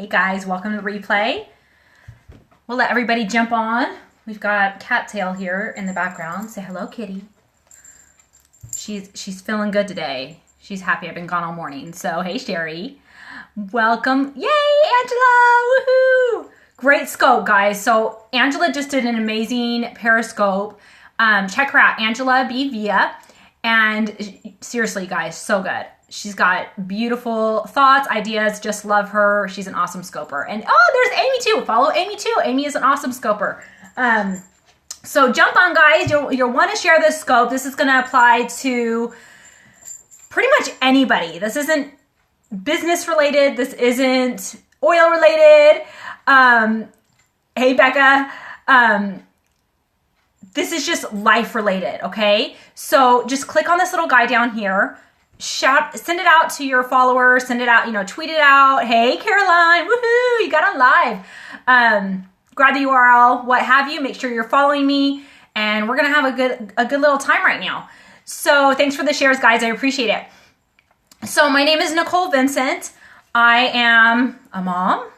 Hey guys, welcome to the replay. We'll let everybody jump on. We've got Cattail here in the background. Say hello, kitty. She's feeling good today. She's happy I've been gone all morning. So hey, Sherry. Welcome. Yay, Angela! Woohoo! Great scope, guys. So Angela just did an amazing Periscope. Check her out, Angela B. Villa. And seriously, guys, so good. She's got beautiful thoughts, ideas. Just love her. She's an awesome scoper. And oh, there's Amy too. Follow Amy too. Amy is an awesome scoper. So jump on, guys. You'll want to share this scope. This is going to apply to pretty much anybody. This isn't business related. This isn't oil related. Hey, Becca. This is just life related, okay? So just click on this little guy down here. Send it out to your followers, send it out, tweet it out. Hey, Caroline, woohoo, you got on live. Grab the URL, what have you. Make sure you're following me, and we're gonna have a good little time right now. So thanks for the shares, guys. I appreciate it. So my name is Nicole Vincent. I am a mom.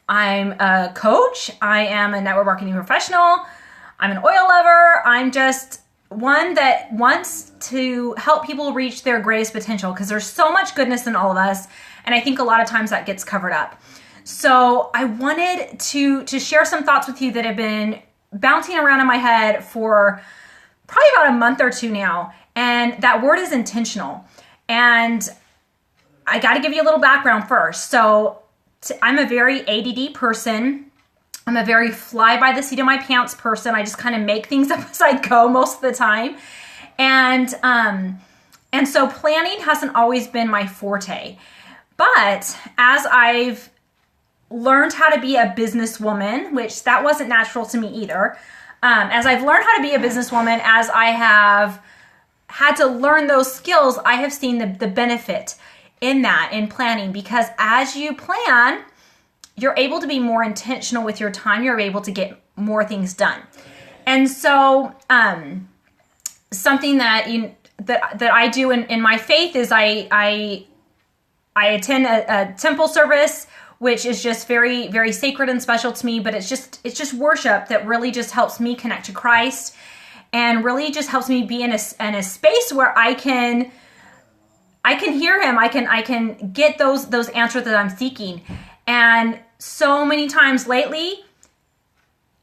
I'm a coach. I am a network marketing professional. I'm an oil lover. I'm just one that wants to help people reach their greatest potential, because there's so much goodness in all of us, and I think a lot of times that gets covered up. So I wanted to share some thoughts with you that have been bouncing around in my head for probably about a month or two now, and that word is intentional. And I got to give you a little background first. So I'm a very ADD person. I'm a very fly by the seat of my pants person. I just kind of make things up as I go most of the time. And so planning hasn't always been my forte. But as I've learned how to be a businesswoman, which that wasn't natural to me either, as I've learned how to be a businesswoman, as I have had to learn those skills, I have seen the benefit in that, in planning. Because as you plan, you're able to be more intentional with your time. You're able to get more things done. And so something that I do in my faith is I attend a temple service, which is just very, very sacred and special to me. But it's just worship that really just helps me connect to Christ, and really just helps me be in a space where I can hear him. I can get those answers that I'm seeking. And so many times lately,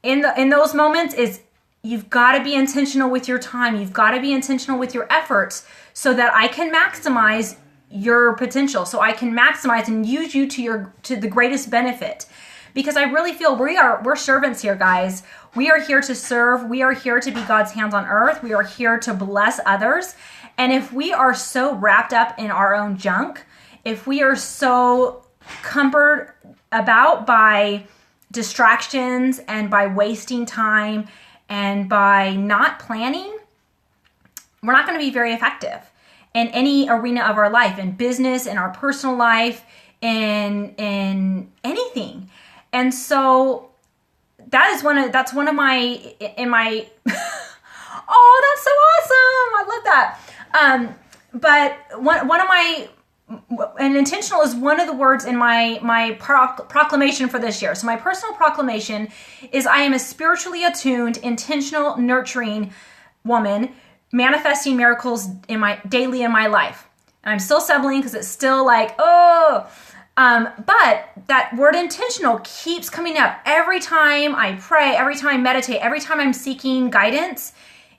in those moments, is you've got to be intentional with your time. You've got to be intentional with your efforts, so that I can maximize your potential. So I can maximize and use you to the greatest benefit. Because I really feel we're servants here, guys. We are here to serve. We are here to be God's hands on earth. We are here to bless others. And if we are so wrapped up in our own junk, if we are so cumbered about by distractions and by wasting time and by not planning, we're not going to be very effective in any arena of our life, in business, in our personal life, in anything. And so that's one of my oh, that's so awesome. I love that. But one of my, and intentional is one of the words in my proclamation for this year. So my personal proclamation is I am a spiritually attuned, intentional, nurturing woman, manifesting miracles daily in my life. And I'm still stumbling because it's still like, but that word intentional keeps coming up every time I pray, every time I meditate, every time I'm seeking guidance,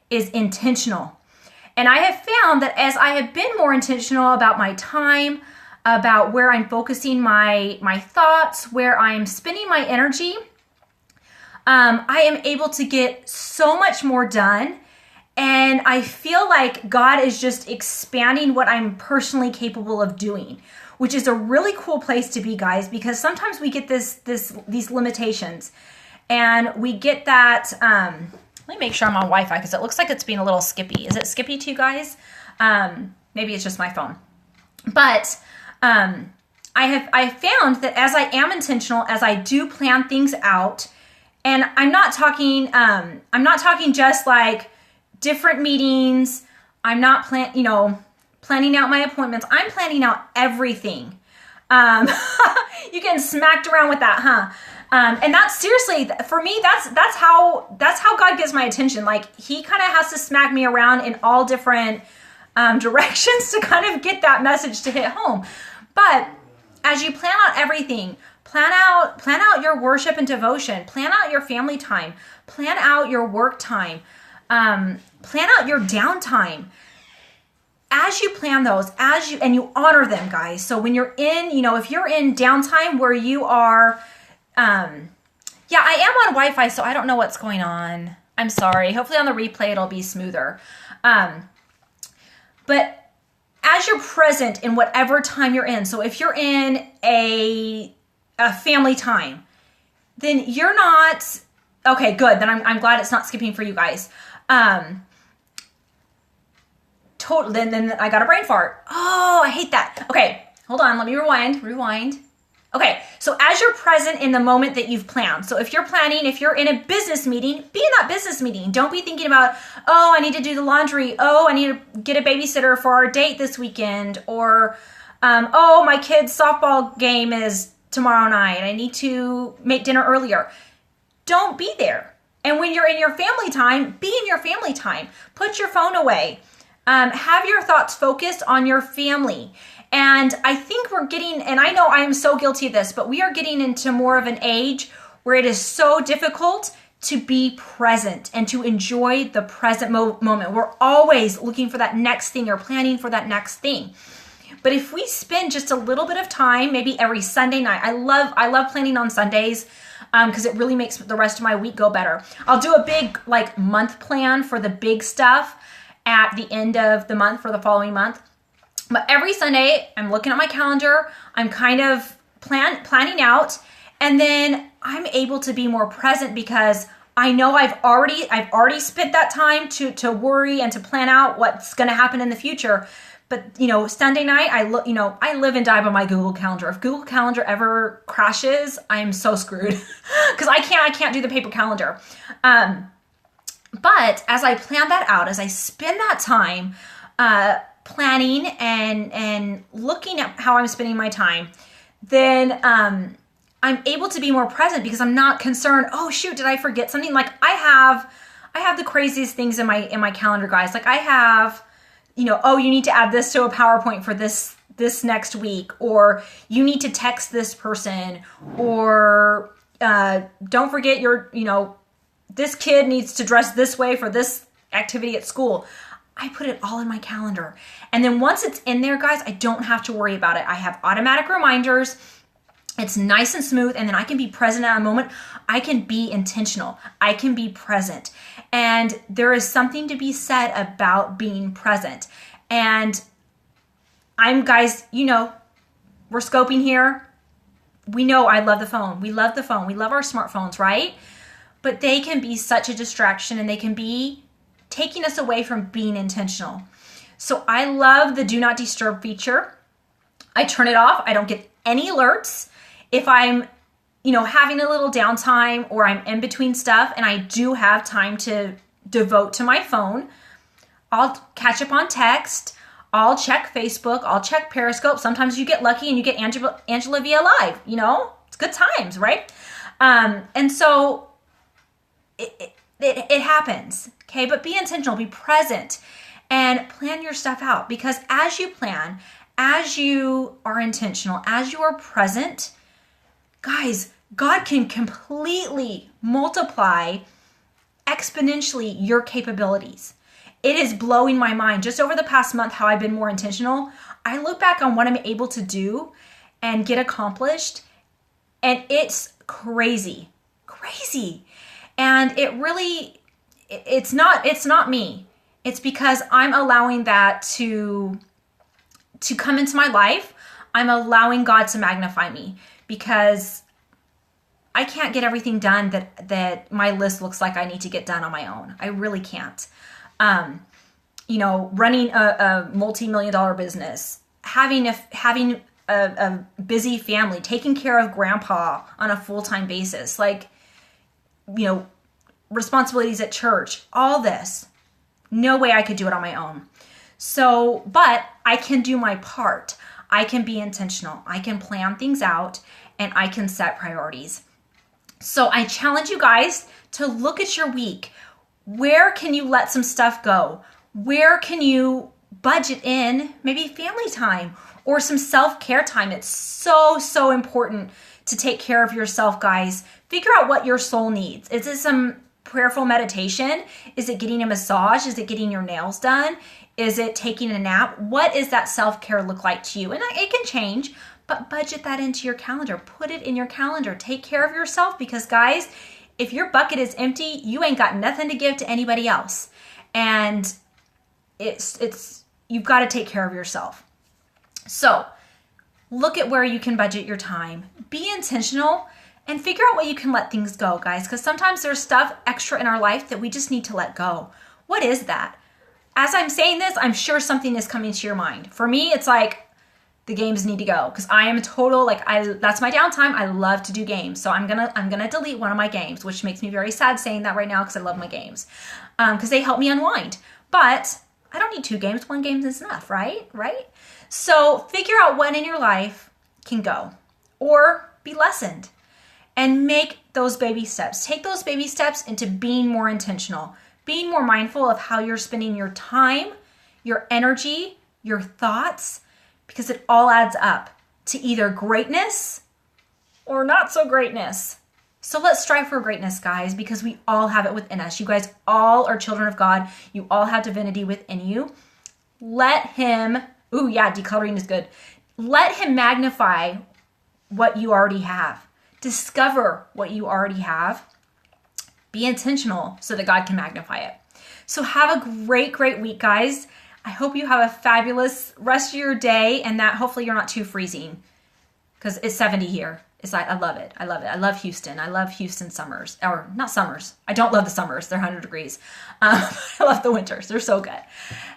is intentional. And I have found that as I have been more intentional about my time, about where I'm focusing my thoughts, where I'm spending my energy, I am able to get so much more done. And I feel like God is just expanding what I'm personally capable of doing, which is a really cool place to be, guys, because sometimes we get these limitations, and we get that. Let me make sure I'm on Wi-Fi, because it looks like it's being a little skippy. Is it skippy to you guys? Maybe it's just my phone. But I found that as I am intentional, as I do plan things out, and I'm not talking just like different meetings. I'm not planning out my appointments. I'm planning out everything. You getting smacked around with that, huh? And that's seriously, for me, that's how God gets my attention. Like, he kind of has to smack me around in all different directions to kind of get that message to hit home. But as you plan out everything, plan out your worship and devotion, plan out your family time, plan out your work time, plan out your downtime. As you plan those, and you honor them, guys. So when you're in, if you're in downtime where you are, I am on Wi-Fi, so I don't know what's going on. I'm sorry. Hopefully on the replay, it'll be smoother. But as you're present in whatever time you're in, so if you're in a family time, then you're not, okay, good. Then I'm glad it's not skipping for you guys. Then I got a brain fart. Oh, I hate that. Okay, hold on. Let me rewind. Okay, so as you're present in the moment that you've planned. So if you're in a business meeting, be in that business meeting. Don't be thinking about, oh, I need to do the laundry. Oh, I need to get a babysitter for our date this weekend. Or, oh, my kid's softball game is tomorrow night. I need to make dinner earlier. Don't be there. And when you're in your family time, be in your family time. Put your phone away. Have your thoughts focused on your family. And I think we're getting, and I know I am so guilty of this, but we are getting into more of an age where it is so difficult to be present and to enjoy the present moment. We're always looking for that next thing or planning for that next thing. But if we spend just a little bit of time, maybe every Sunday night, I love planning on Sundays because it really makes the rest of my week go better. I'll do a big month plan for the big stuff at the end of the month for the following month. But every Sunday, I'm looking at my calendar, I'm kind of planning out, and then I'm able to be more present because I know I've already spent that time to worry and to plan out what's going to happen in the future. But Sunday night, I live and die by my Google Calendar. If Google Calendar ever crashes, I'm so screwed because I can't do the paper calendar. But as I plan that out, as I spend that time planning and looking at how I'm spending my time, then I'm able to be more present because I'm not concerned, oh shoot, did I forget something? Like I have the craziest things in my calendar, guys. Like I have, oh, you need to add this to a PowerPoint for this next week, or you need to text this person, or don't forget this kid needs to dress this way for this activity at school. I put it all in my calendar. And then once it's in there, guys, I don't have to worry about it. I have automatic reminders. It's nice and smooth. And then I can be present at a moment. I can be intentional. I can be present. And there is something to be said about being present. And guys, we're scoping here. We know I love the phone. We love the phone. We love our smartphones, right? But they can be such a distraction and they can be taking us away from being intentional. So I love the do not disturb feature. I turn it off. I don't get any alerts. If I'm, having a little downtime or I'm in between stuff and I do have time to devote to my phone, I'll catch up on text. I'll check Facebook. I'll check Periscope. Sometimes you get lucky and you get Angela via live, it's good times, right? And so it happens, okay? But be intentional, be present, and plan your stuff out. Because as you plan, as you are intentional, as you are present, guys, God can completely multiply exponentially your capabilities. It is blowing my mind. Just over the past month, how I've been more intentional. I look back on what I'm able to do and get accomplished, and it's crazy. And it really, it's not me. It's because I'm allowing that to come into my life. I'm allowing God to magnify me because I can't get everything done that my list looks like I need to get done on my own. I really can't. Running a multi-million-dollar business, having a busy family, taking care of grandpa on a full-time basis, responsibilities at church, all this. No way I could do it on my own. So, but I can do my part. I can be intentional. I can plan things out and I can set priorities. So I challenge you guys to look at your week. Where can you let some stuff go? Where can you budget in maybe family time or some self-care time? It's so, so important to take care of yourself, guys. Figure out what your soul needs. Is it some prayerful meditation? Is it getting a massage? Is it getting your nails done? Is it taking a nap? What does that self-care look like to you? And it can change, but budget that into your calendar. Put it in your calendar. Take care of yourself because, guys, if your bucket is empty, you ain't got nothing to give to anybody else. And you've got to take care of yourself. So look at where you can budget your time. Be intentional and figure out what you can let things go, guys, because sometimes there's stuff extra in our life that we just need to let go. What is that? As I'm saying this, I'm sure something is coming to your mind. For me, it's like the games need to go because I am a total, that's my downtime. I love to do games. So I'm gonna delete one of my games, which makes me very sad saying that right now because I love my games because they help me unwind. But I don't need 2 games. 1 game is enough, right? So figure out what in your life can go or be lessened and make those baby steps. Take those baby steps into being more intentional, being more mindful of how you're spending your time, your energy, your thoughts, because it all adds up to either greatness or not so greatness. So let's strive for greatness, guys, because we all have it within us. You guys all are children of God. You all have divinity within you. Let him, decluttering is good. Let him magnify what you already have. Discover what you already have. Be intentional so that God can magnify it. So have a great, great week, guys. I hope you have a fabulous rest of your day and that hopefully you're not too freezing because it's 70 here. It's like, I love it. I love it. I love Houston. I love Houston summers, or not summers. I don't love the summers. They're 100 degrees. I love the winters. They're so good.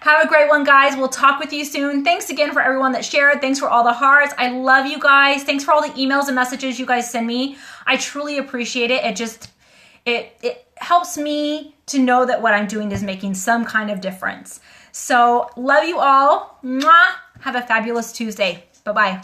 Have a great one, guys. We'll talk with you soon. Thanks again for everyone that shared. Thanks for all the hearts. I love you guys. Thanks for all the emails and messages you guys send me. I truly appreciate it. It helps me to know that what I'm doing is making some kind of difference. So love you all. Mwah. Have a fabulous Tuesday. Bye-bye.